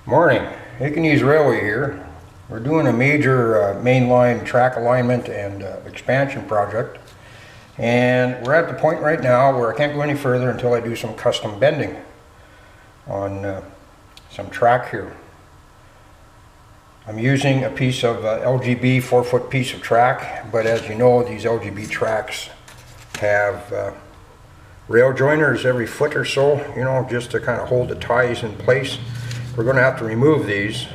Morning, Aikenknees Railway here. We're doing a major mainline track alignment and expansion project, and we're at the point right now where I can't go any further until I do some custom bending on some track here. I'm using a piece of LGB 4-foot piece of track, but as you know, these LGB tracks have rail joiners every foot or so, you know, just to kind of hold the ties in place. We're going to have to remove these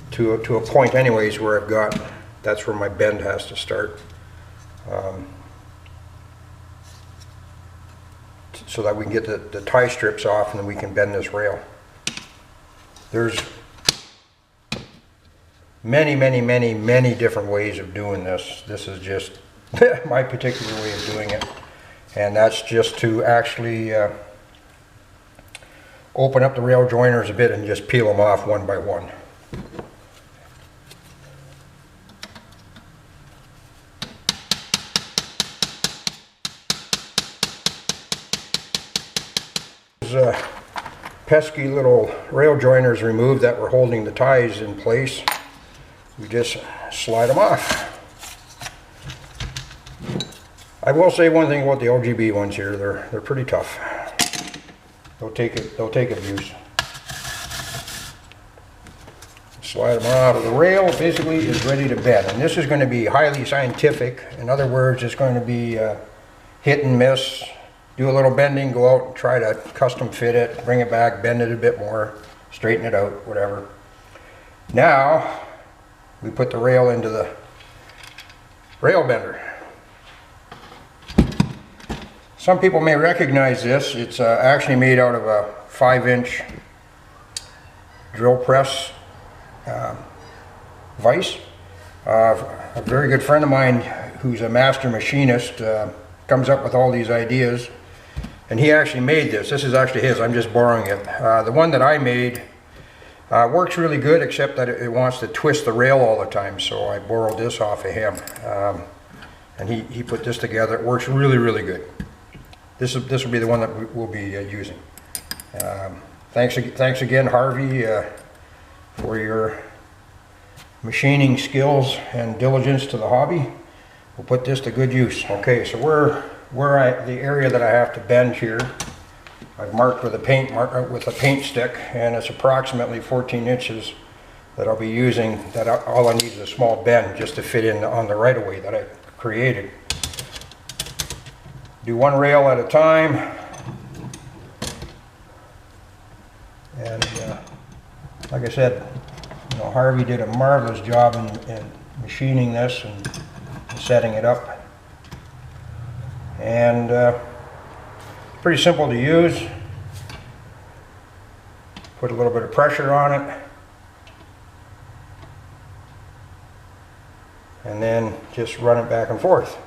to a point anyways where I've got, that's where my bend has to start, so that we can get the tie strips off and then we can bend this rail. There's many different ways of doing this. This is just my particular way of doing it, and that's just to actually open up the rail joiners a bit and just peel them off one by one. There's pesky little rail joiners removed that were holding the ties in place. We just slide them off. I will say one thing about the LGB ones here, they're pretty tough. They'll take abuse. Slide them off. The rail basically is ready to bend, and this is going to be highly scientific. In other words, it's going to be hit and miss. Do a little bending, go out and try to custom fit it, bring it back, bend it a bit more, straighten it out, whatever. Now we put the rail into the rail bender. Some people may recognize this. It's actually made out of a 5-inch drill press vise. A very good friend of mine who's a master machinist comes up with all these ideas, and he actually made this. This is actually his, I'm just borrowing it. The one that I made works really good, except that it wants to twist the rail all the time, so I borrowed this off of him. And he put this together. It works really good. This will be the one that we'll be using. Thanks again, Harvey, for your machining skills and diligence to the hobby. We'll put this to good use. Okay, so the area that I have to bend here, I've marked with a paint stick, and it's approximately 14 inches that I'll be using. That all I need is a small bend just to fit in on the right of way that I created. Do one rail at a time, and like I said, you know, Harvey did a marvelous job in machining this and setting it up, and pretty simple to use. Put a little bit of pressure on it, and then just run it back and forth.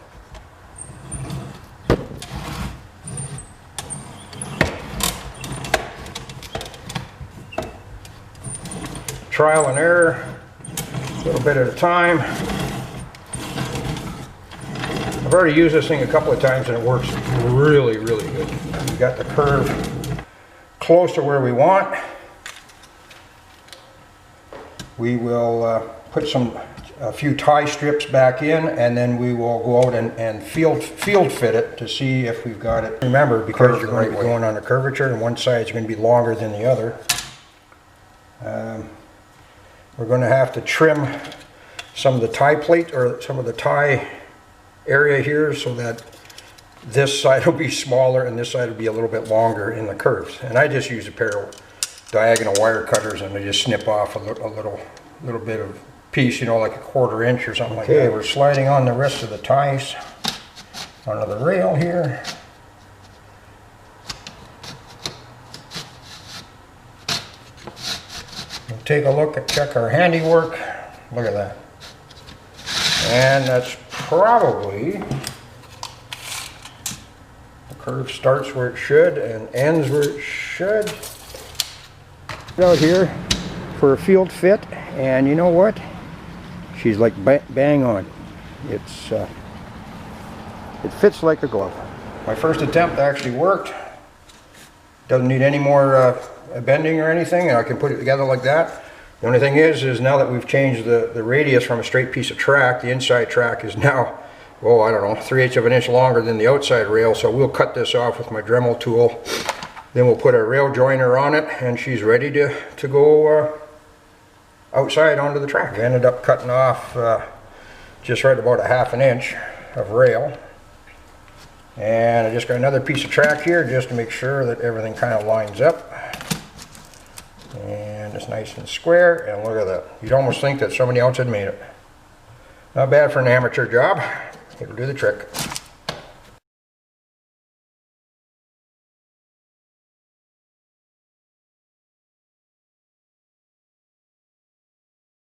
Trial and error, a little bit at a time. I've already used this thing a couple of times and it works really good. We got the curve close to where we want. We will put a few tie strips back in, and then we will go out and field fit it to see if we've got it. Remember, because you're going to be going on a curvature and one side is going to be longer than the other, we're going to have to trim some of the tie plate, or some of the tie area here, so that this side will be smaller and this side will be a little bit longer in the curves. And I just use a pair of diagonal wire cutters, and I just snip off a little bit of piece, you know, like a 1/4 inch or something like that. Okay, we're sliding on the rest of the ties onto the rail here. We'll take a look and check our handiwork. Look at that. And that's probably, the curve starts where it should and ends where it should. Out here for a field fit, and you know what? She's like bang on. It fits like a glove. My first attempt actually worked. Doesn't need any more bending or anything, and I can put it together like that. The only thing is now that we've changed the radius from a straight piece of track, the inside track is now, oh, I don't know, 3/8 of an inch longer than the outside rail, so we'll cut this off with my Dremel tool. Then we'll put a rail joiner on it, and she's ready to go outside onto the track. I ended up cutting off just right about 1/2 inch of rail. And I just got another piece of track here just to make sure that everything kind of lines up. And it's nice and square, and look at that. You'd almost think that somebody else had made it. Not bad for an amateur job. It'll do the trick.